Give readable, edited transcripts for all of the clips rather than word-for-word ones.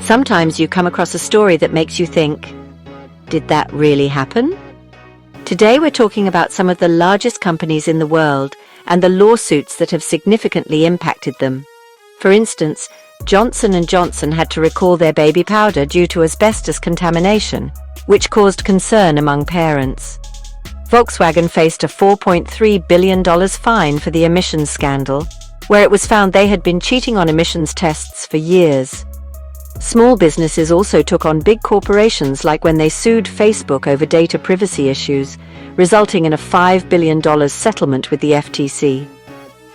Sometimes you come across a story that makes you think, did that really happen? Today we're talking about some of the largest companies in the world and the lawsuits that have significantly impacted them. For instance, Johnson & Johnson had to recall their baby powder due to asbestos contamination, which caused concern among parents. Volkswagen faced a $4.3 billion fine for the emissions scandal, where it was found they had been cheating on emissions tests for years. Small businesses also took on big corporations, like when they sued Facebook over data privacy issues, resulting in a $5 billion settlement with the FTC.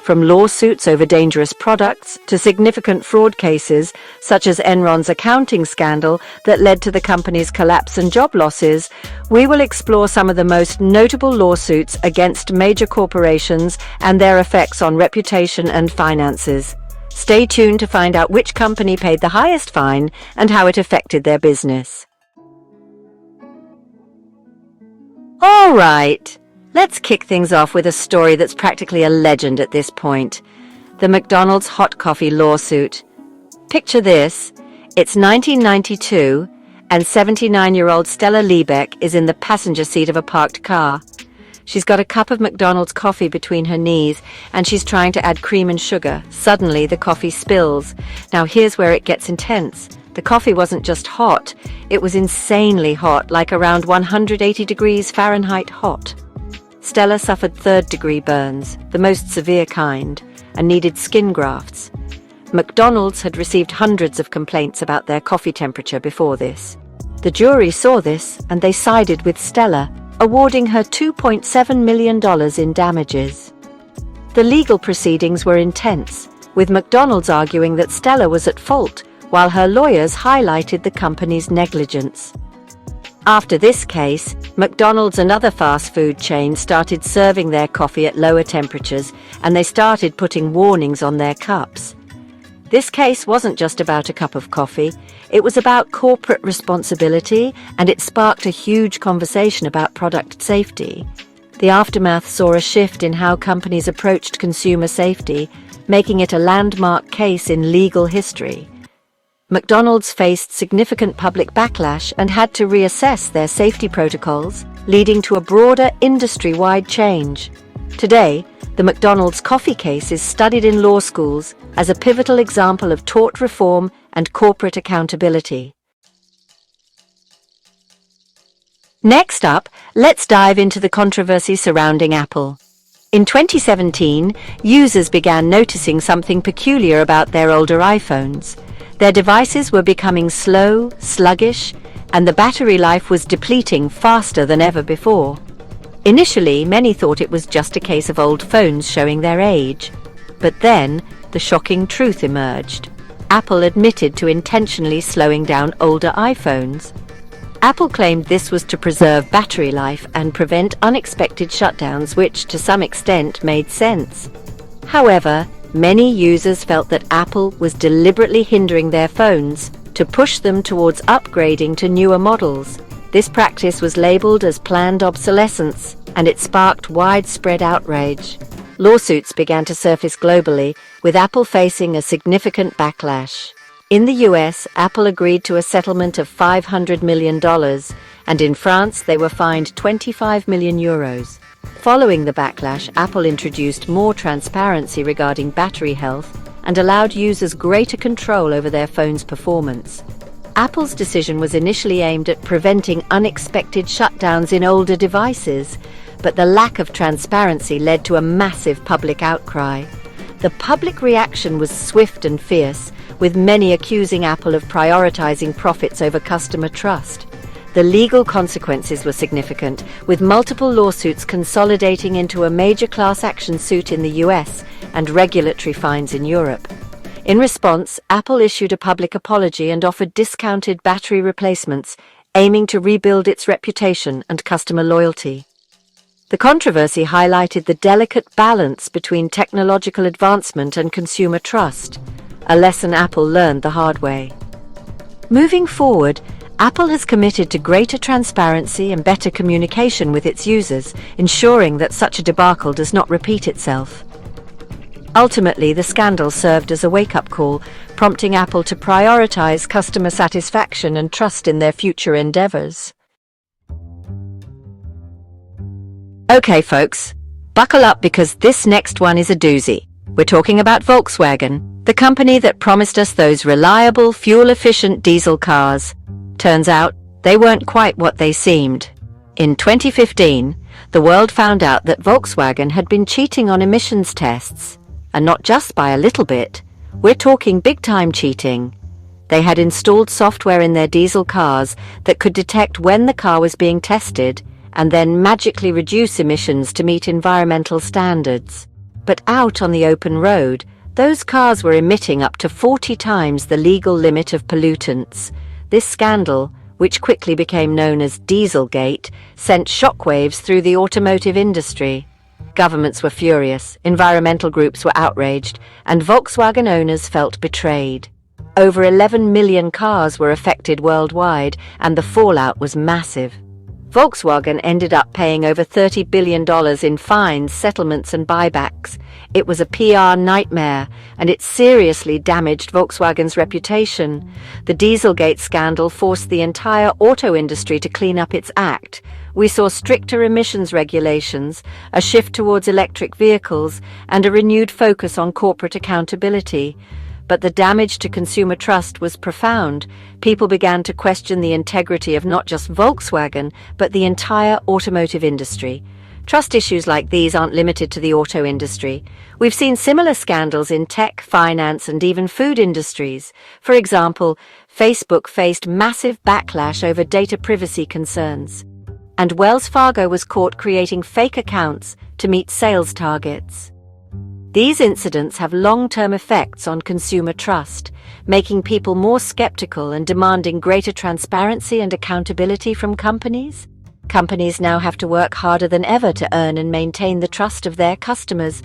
From lawsuits over dangerous products to significant fraud cases, such as Enron's accounting scandal that led to the company's collapse and job losses, we will explore some of the most notable lawsuits against major corporations and their effects on reputation and finances. Stay tuned to find out which company paid the highest fine and how it affected their business. All right. Let's kick things off with a story that's practically a legend at this point. The McDonald's hot coffee lawsuit. Picture this. It's 1992, and 79-year-old Stella Liebeck is in the passenger seat of a parked car. She's got a cup of McDonald's coffee between her knees, and she's trying to add cream and sugar. Suddenly, the coffee spills. Now here's where it gets intense. The coffee wasn't just hot, it was insanely hot, like around 180 degrees Fahrenheit hot. Stella suffered third-degree burns, the most severe kind, and needed skin grafts. McDonald's had received hundreds of complaints about their coffee temperature before this. The jury saw this, and they sided with Stella, awarding her $2.7 million in damages. The legal proceedings were intense, with McDonald's arguing that Stella was at fault, while her lawyers highlighted the company's negligence. After this case, McDonald's and other fast food chains started serving their coffee at lower temperatures, and they started putting warnings on their cups. This case wasn't just about a cup of coffee, it was about corporate responsibility, and it sparked a huge conversation about product safety. The aftermath saw a shift in how companies approached consumer safety, making it a landmark case in legal history. McDonald's faced significant public backlash and had to reassess their safety protocols, leading to a broader industry-wide change. Today, the McDonald's coffee case is studied in law schools as a pivotal example of tort reform and corporate accountability. Next up, let's dive into the controversy surrounding Apple. In 2017, users began noticing something peculiar about their older iPhones. Their devices were becoming slow, sluggish, and the battery life was depleting faster than ever before. Initially, many thought it was just a case of old phones showing their age. But then, the shocking truth emerged. Apple admitted to intentionally slowing down older iPhones. Apple claimed this was to preserve battery life and prevent unexpected shutdowns, which to some extent made sense. However, many users felt that Apple was deliberately hindering their phones to push them towards upgrading to newer models. This practice was labeled as planned obsolescence, and it sparked widespread outrage. Lawsuits began to surface globally, with Apple facing a significant backlash. In the US, Apple agreed to a settlement of $500 million, and in France they were fined €25 million. Following the backlash, Apple introduced more transparency regarding battery health and allowed users greater control over their phone's performance. Apple's decision was initially aimed at preventing unexpected shutdowns in older devices, but the lack of transparency led to a massive public outcry. The public reaction was swift and fierce, with many accusing Apple of prioritizing profits over customer trust. The legal consequences were significant, with multiple lawsuits consolidating into a major class action suit in the US and regulatory fines in Europe. In response, Apple issued a public apology and offered discounted battery replacements, aiming to rebuild its reputation and customer loyalty. The controversy highlighted the delicate balance between technological advancement and consumer trust, a lesson Apple learned the hard way. Moving forward, Apple has committed to greater transparency and better communication with its users, ensuring that such a debacle does not repeat itself. Ultimately, the scandal served as a wake-up call, prompting Apple to prioritize customer satisfaction and trust in their future endeavors. Okay, folks, buckle up because this next one is a doozy. We're talking about Volkswagen, the company that promised us those reliable, fuel-efficient diesel cars. Turns out, they weren't quite what they seemed. In 2015, the world found out that Volkswagen had been cheating on emissions tests. And not just by a little bit. We're talking big-time cheating. They had installed software in their diesel cars that could detect when the car was being tested and then magically reduce emissions to meet environmental standards. But out on the open road, those cars were emitting up to 40 times the legal limit of pollutants. This scandal, which quickly became known as Dieselgate, sent shockwaves through the automotive industry. Governments were furious, environmental groups were outraged, and Volkswagen owners felt betrayed. Over 11 million cars were affected worldwide, and the fallout was massive. Volkswagen ended up paying over $30 billion in fines, settlements, and buybacks. It was a PR nightmare, and it seriously damaged Volkswagen's reputation. The Dieselgate scandal forced the entire auto industry to clean up its act. We saw stricter emissions regulations, a shift towards electric vehicles, and a renewed focus on corporate accountability. But the damage to consumer trust was profound. People began to question the integrity of not just Volkswagen, but the entire automotive industry. Trust issues like these aren't limited to the auto industry. We've seen similar scandals in tech, finance, and even food industries. For example, Facebook faced massive backlash over data privacy concerns. And Wells Fargo was caught creating fake accounts to meet sales targets. These incidents have long-term effects on consumer trust, making people more skeptical and demanding greater transparency and accountability from companies. Companies now have to work harder than ever to earn and maintain the trust of their customers,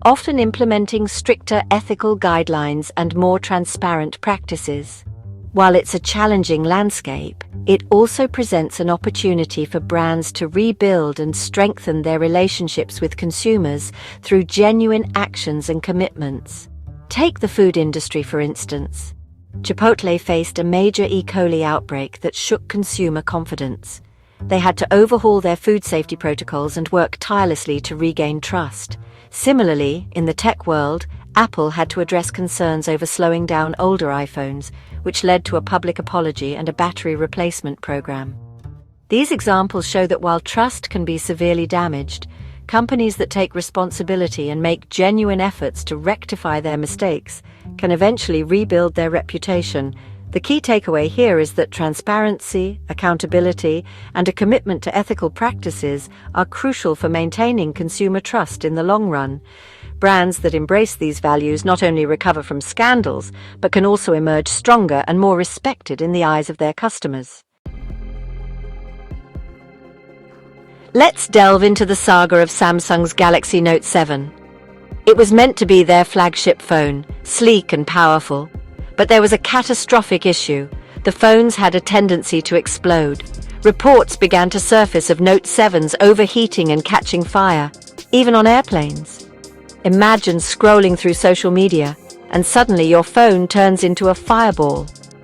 often implementing stricter ethical guidelines and more transparent practices. While it's a challenging landscape, it also presents an opportunity for brands to rebuild and strengthen their relationships with consumers through genuine actions and commitments. Take the food industry, for instance. Chipotle faced a major E. coli outbreak that shook consumer confidence. They had to overhaul their food safety protocols and work tirelessly to regain trust. Similarly, in the tech world, Apple had to address concerns over slowing down older iPhones, which led to a public apology and a battery replacement program. These examples show that while trust can be severely damaged, companies that take responsibility and make genuine efforts to rectify their mistakes can eventually rebuild their reputation. The key takeaway here is that transparency, accountability, and a commitment to ethical practices are crucial for maintaining consumer trust in the long run. Brands that embrace these values not only recover from scandals, but can also emerge stronger and more respected in the eyes of their customers. Let's delve into the saga of Samsung's Galaxy Note 7. It was meant to be their flagship phone, sleek and powerful. But there was a catastrophic issue. The phones had a tendency to explode. Reports began to surface of Note 7s overheating and catching fire, even on airplanes. Imagine scrolling through social media, and suddenly your phone turns into a fireball.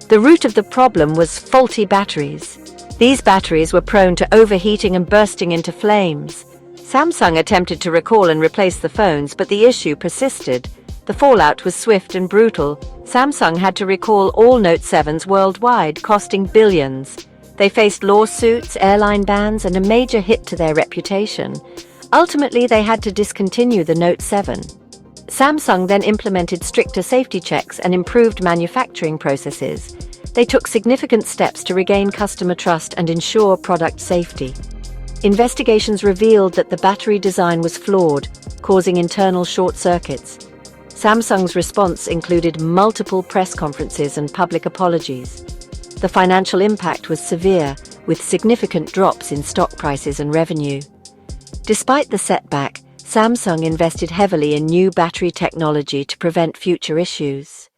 The root of the problem was faulty batteries. These batteries were prone to overheating and bursting into flames. Samsung attempted to recall and replace the phones, but the issue persisted. The fallout was swift and brutal. Samsung had to recall all Note 7s worldwide, costing billions. They faced lawsuits, airline bans, and a major hit to their reputation. Ultimately, they had to discontinue the Note 7. Samsung then implemented stricter safety checks and improved manufacturing processes. They took significant steps to regain customer trust and ensure product safety. Investigations revealed that the battery design was flawed, causing internal short circuits. Samsung's response included multiple press conferences and public apologies. The financial impact was severe, with significant drops in stock prices and revenue. Despite the setback, Samsung invested heavily in new battery technology to prevent future issues.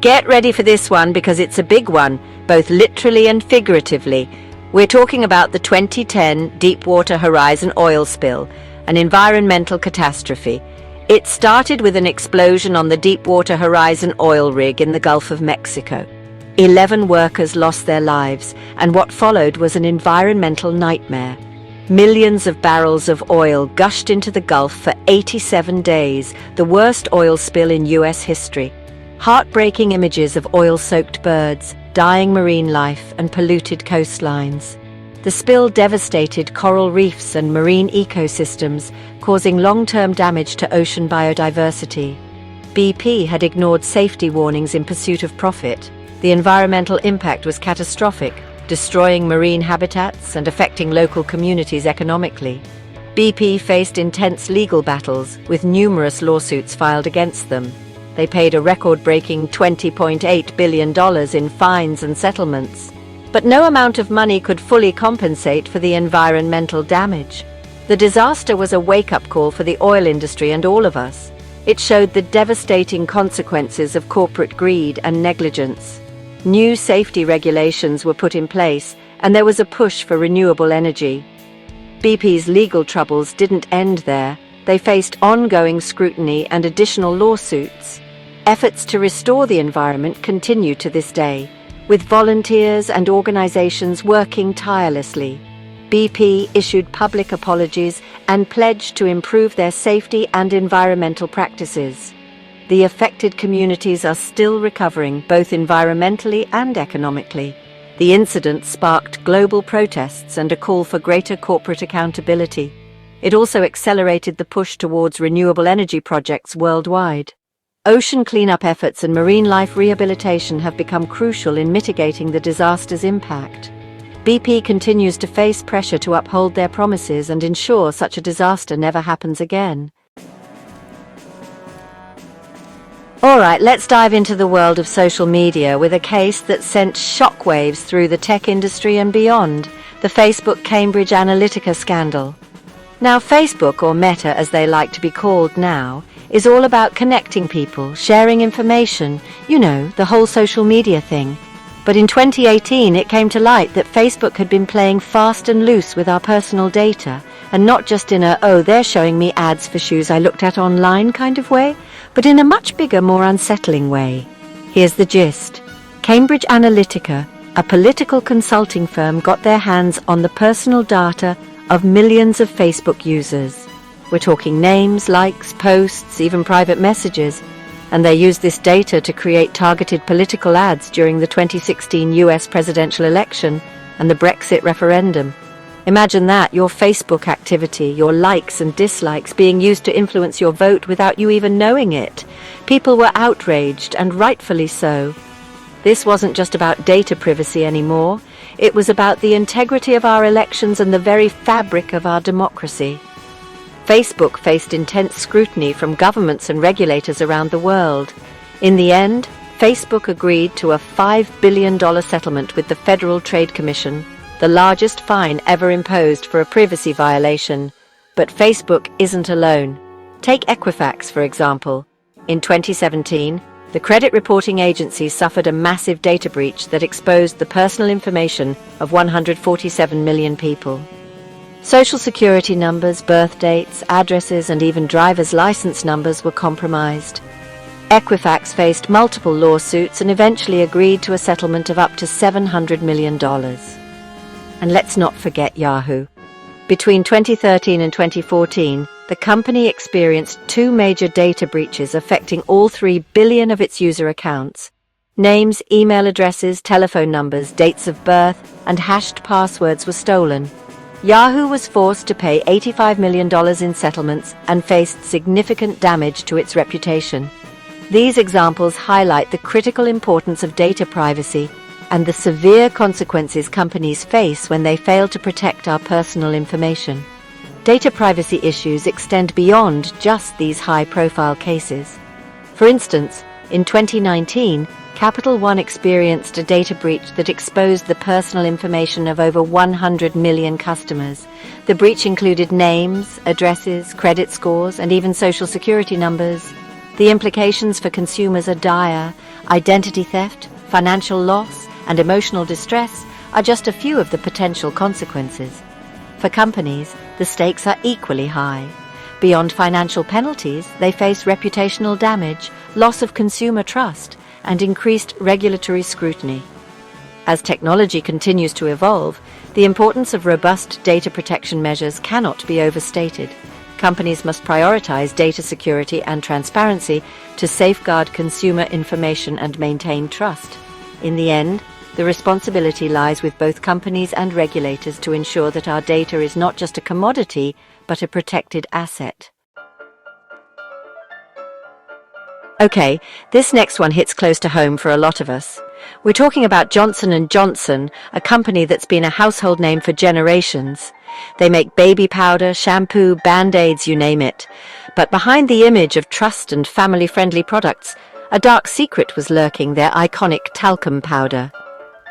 Get ready for this one because it's a big one, both literally and figuratively. We're talking about the 2010 Deepwater Horizon oil spill, an environmental catastrophe. It started with an explosion on the Deepwater Horizon oil rig in the Gulf of Mexico. 11 workers lost their lives, and what followed was an environmental nightmare. Millions of barrels of oil gushed into the Gulf for 87 days, the worst oil spill in US history. Heartbreaking images of oil-soaked birds, dying marine life, and polluted coastlines. The spill devastated coral reefs and marine ecosystems, causing long-term damage to ocean biodiversity. BP had ignored safety warnings in pursuit of profit. The environmental impact was catastrophic, destroying marine habitats and affecting local communities economically. BP faced intense legal battles, with numerous lawsuits filed against them. They paid a record-breaking $20.8 billion in fines and settlements. But no amount of money could fully compensate for the environmental damage. The disaster was a wake-up call for the oil industry and all of us. It showed the devastating consequences of corporate greed and negligence. New safety regulations were put in place, and there was a push for renewable energy. BP's legal troubles didn't end there. They faced ongoing scrutiny and additional lawsuits. Efforts to restore the environment continue to this day, with volunteers and organizations working tirelessly. BP issued public apologies and pledged to improve their safety and environmental practices. The affected communities are still recovering, both environmentally and economically. The incident sparked global protests and a call for greater corporate accountability. It also accelerated the push towards renewable energy projects worldwide. Ocean cleanup efforts and marine life rehabilitation have become crucial in mitigating the disaster's impact. BP continues to face pressure to uphold their promises and ensure such a disaster never happens again. All right, let's dive into the world of social media with a case that sent shockwaves through the tech industry and beyond, the Facebook Cambridge Analytica scandal. Now, Facebook, or Meta as they like to be called now, is all about connecting people, sharing information, the whole social media thing. But in 2018, it came to light that Facebook had been playing fast and loose with our personal data, and not just in a, oh, they're showing me ads for shoes I looked at online kind of way, but in a much bigger, more unsettling way. Here's the gist. Cambridge Analytica, a political consulting firm, got their hands on the personal data of millions of Facebook users. We're talking names, likes, posts, even private messages, and they used this data to create targeted political ads during the 2016 US presidential election and the Brexit referendum. Imagine that, your Facebook activity, your likes and dislikes being used to influence your vote without you even knowing it. People were outraged, and rightfully so. This wasn't just about data privacy anymore. It was about the integrity of our elections and the very fabric of our democracy. Facebook faced intense scrutiny from governments and regulators around the world. In the end, Facebook agreed to a $5 billion settlement with the Federal Trade Commission, the largest fine ever imposed for a privacy violation. But Facebook isn't alone. Take Equifax, for example. In 2017, the credit reporting agency suffered a massive data breach that exposed the personal information of 147 million people. Social security numbers, birth dates, addresses, and even driver's license numbers were compromised. Equifax faced multiple lawsuits and eventually agreed to a settlement of up to $700 million. And let's not forget Yahoo. Between 2013 and 2014, the company experienced 2 major data breaches affecting all 3 billion of its user accounts. Names, email addresses, telephone numbers, dates of birth, and hashed passwords were stolen. Yahoo was forced to pay $85 million in settlements and faced significant damage to its reputation. These examples highlight the critical importance of data privacy and the severe consequences companies face when they fail to protect our personal information. Data privacy issues extend beyond just these high-profile cases. For instance, in 2019, Capital One experienced a data breach that exposed the personal information of over 100 million customers. The breach included names, addresses, credit scores, and even social security numbers. The implications for consumers are dire. Identity theft, financial loss, and emotional distress are just a few of the potential consequences. For companies, the stakes are equally high. Beyond financial penalties, they face reputational damage, loss of consumer trust, and increased regulatory scrutiny. As technology continues to evolve, the importance of robust data protection measures cannot be overstated. Companies must prioritize data security and transparency to safeguard consumer information and maintain trust. In the end, the responsibility lies with both companies and regulators to ensure that our data is not just a commodity, but a protected asset. Okay, this next one hits close to home for a lot of us. We're talking about Johnson & Johnson, a company that's been a household name for generations. They make baby powder, shampoo, Band-Aids, you name it. But behind the image of trust and family-friendly products, a dark secret was lurking, their iconic talcum powder.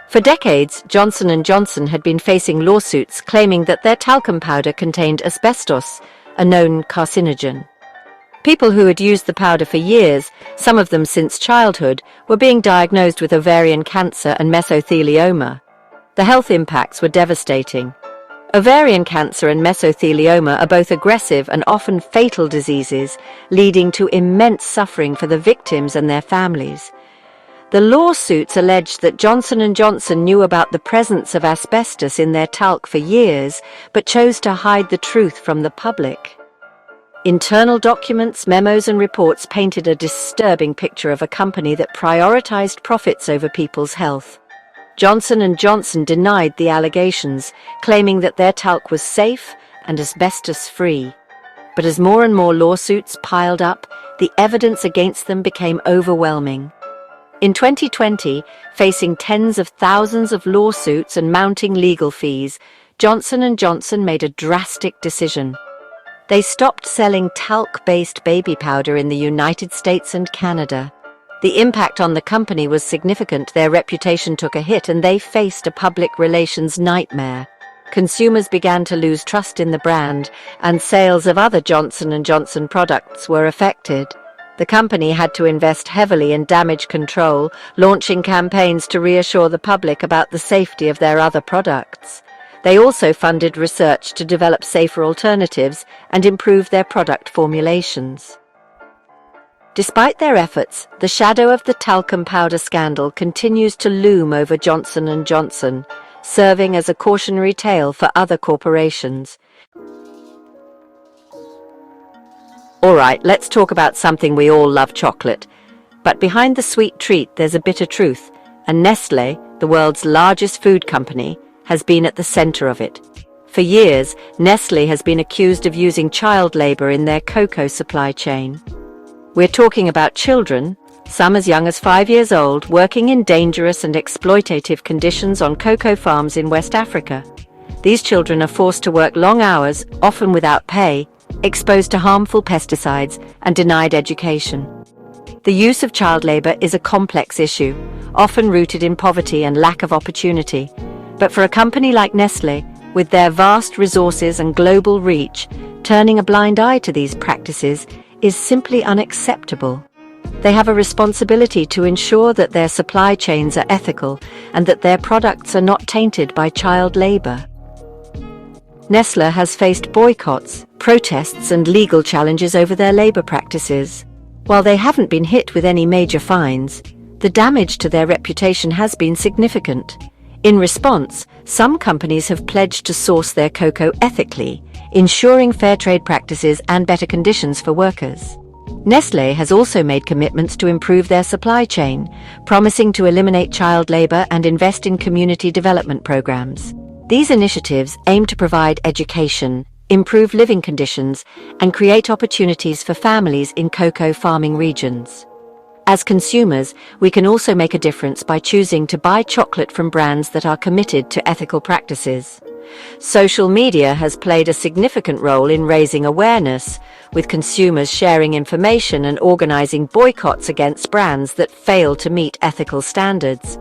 For decades, Johnson & Johnson had been facing lawsuits claiming that their talcum powder contained asbestos, a known carcinogen. People who had used the powder for years, some of them since childhood, were being diagnosed with ovarian cancer and mesothelioma. The health impacts were devastating. Ovarian cancer and mesothelioma are both aggressive and often fatal diseases, leading to immense suffering for the victims and their families. The lawsuits alleged that Johnson & Johnson knew about the presence of asbestos in their talc for years, but chose to hide the truth from the public. Internal documents, memos and reports painted a disturbing picture of a company that prioritized profits over people's health. Johnson & Johnson denied the allegations, claiming that their talc was safe and asbestos-free. But as more and more lawsuits piled up, the evidence against them became overwhelming. In 2020, facing tens of thousands of lawsuits and mounting legal fees, Johnson & Johnson made a drastic decision. They stopped selling talc-based baby powder in the United States and Canada. The impact on the company was significant. Their reputation took a hit and they faced a public relations nightmare. Consumers began to lose trust in the brand, and sales of other Johnson & Johnson products were affected. The company had to invest heavily in damage control, launching campaigns to reassure the public about the safety of their other products. They also funded research to develop safer alternatives and improve their product formulations. Despite their efforts, the shadow of the talcum powder scandal continues to loom over Johnson & Johnson, serving as a cautionary tale for other corporations. Alright, let's talk about something we all love, chocolate. But behind the sweet treat there's a bitter truth, and Nestlé, the world's largest food company, has been at the center of it. For years, Nestlé has been accused of using child labor in their cocoa supply chain. We're talking about children, some as young as 5 years old, working in dangerous and exploitative conditions on cocoa farms in West Africa. These children are forced to work long hours, often without pay, exposed to harmful pesticides, and denied education. The use of child labor is a complex issue, often rooted in poverty and lack of opportunity. But for a company like Nestlé, with their vast resources and global reach, turning a blind eye to these practices is simply unacceptable. They have a responsibility to ensure that their supply chains are ethical and that their products are not tainted by child labor. Nestlé has faced boycotts, protests and legal challenges over their labor practices. While they haven't been hit with any major fines, the damage to their reputation has been significant. In response, some companies have pledged to source their cocoa ethically, ensuring fair trade practices and better conditions for workers. Nestlé has also made commitments to improve their supply chain, promising to eliminate child labor and invest in community development programs. These initiatives aim to provide education, improve living conditions, and create opportunities for families in cocoa farming regions. As consumers, we can also make a difference by choosing to buy chocolate from brands that are committed to ethical practices. Social media has played a significant role in raising awareness, with consumers sharing information and organizing boycotts against brands that fail to meet ethical standards.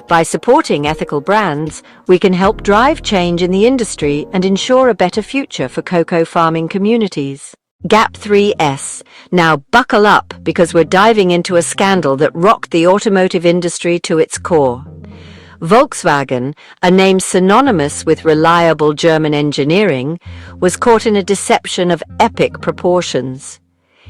By supporting ethical brands, we can help drive change in the industry and ensure a better future for cocoa farming communities. Gap 3S. Now buckle up, because we're diving into a scandal that rocked the automotive industry to its core. Volkswagen, a name synonymous with reliable German engineering, was caught in a deception of epic proportions.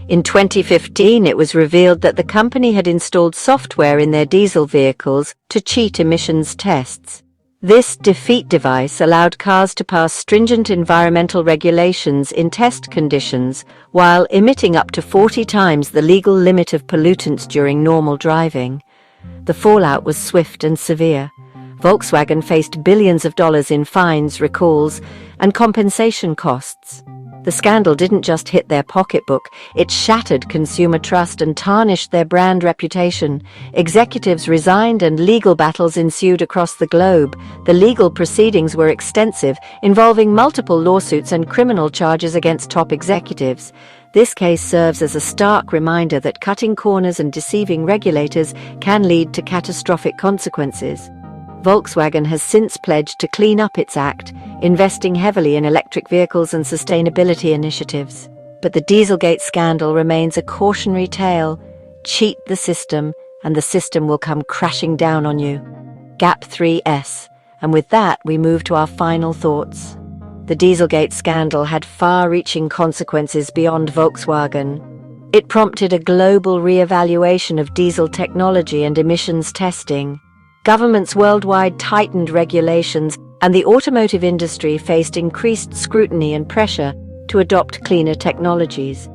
In 2015, it was revealed that the company had installed software in their diesel vehicles to cheat emissions tests. This defeat device allowed cars to pass stringent environmental regulations in test conditions while emitting up to 40 times the legal limit of pollutants during normal driving. The fallout was swift and severe. Volkswagen faced billions of dollars in fines, recalls, and compensation costs. The scandal didn't just hit their pocketbook, it shattered consumer trust and tarnished their brand reputation. Executives resigned and legal battles ensued across the globe. The legal proceedings were extensive, involving multiple lawsuits and criminal charges against top executives. This case serves as a stark reminder that cutting corners and deceiving regulators can lead to catastrophic consequences. Volkswagen has since pledged to clean up its act, investing heavily in electric vehicles and sustainability initiatives. But the Dieselgate scandal remains a cautionary tale. Cheat the system, and the system will come crashing down on you. Gap 3S. And with that, we move to our final thoughts. The Dieselgate scandal had far-reaching consequences beyond Volkswagen. It prompted a global re-evaluation of diesel technology and emissions testing. Governments worldwide tightened regulations, and the automotive industry faced increased scrutiny and pressure to adopt cleaner technologies.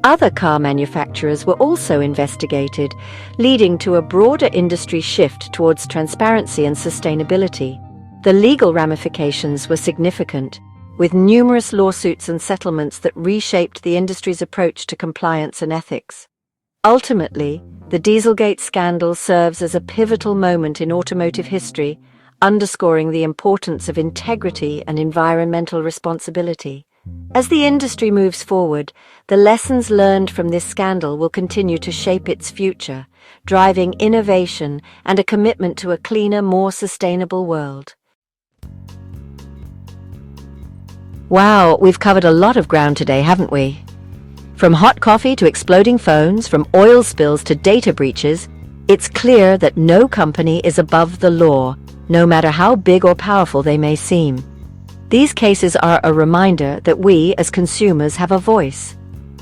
Other car manufacturers were also investigated, leading to a broader industry shift towards transparency and sustainability. The legal ramifications were significant, with numerous lawsuits and settlements that reshaped the industry's approach to compliance and ethics. Ultimately, the Dieselgate scandal serves as a pivotal moment in automotive history, underscoring the importance of integrity and environmental responsibility. As the industry moves forward, the lessons learned from this scandal will continue to shape its future, driving innovation and a commitment to a cleaner, more sustainable world. Wow, we've covered a lot of ground today, haven't we? From hot coffee to exploding phones, from oil spills to data breaches, it's clear that no company is above the law, no matter how big or powerful they may seem. These cases are a reminder that we, as consumers, have a voice.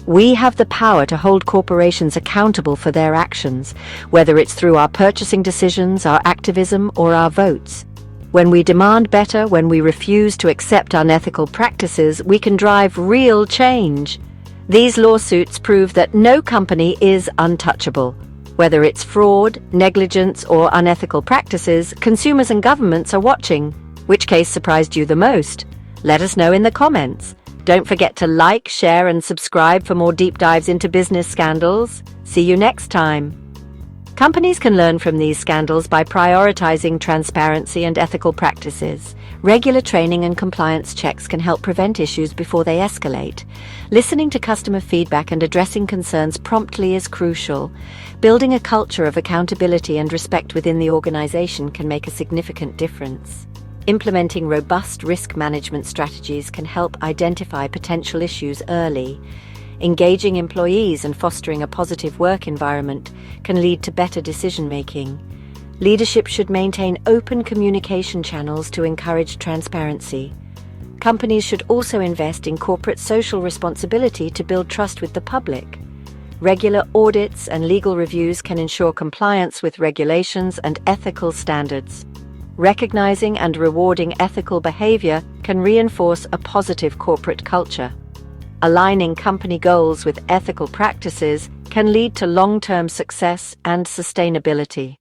We have the power to hold corporations accountable for their actions, whether it's through our purchasing decisions, our activism, or our votes. When we demand better, when we refuse to accept unethical practices, we can drive real change. These lawsuits prove that no company is untouchable. Whether it's fraud, negligence, or unethical practices, consumers and governments are watching. Which case surprised you the most? Let us know in the comments. Don't forget to like, share, and subscribe for more deep dives into business scandals. See you next time. Companies can learn from these scandals by prioritizing transparency and ethical practices. Regular training and compliance checks can help prevent issues before they escalate. Listening to customer feedback and addressing concerns promptly is crucial. Building a culture of accountability and respect within the organization can make a significant difference. Implementing robust risk management strategies can help identify potential issues early. Engaging employees and fostering a positive work environment can lead to better decision-making. Leadership should maintain open communication channels to encourage transparency. Companies should also invest in corporate social responsibility to build trust with the public. Regular audits and legal reviews can ensure compliance with regulations and ethical standards. Recognizing and rewarding ethical behavior can reinforce a positive corporate culture. Aligning company goals with ethical practices can lead to long-term success and sustainability.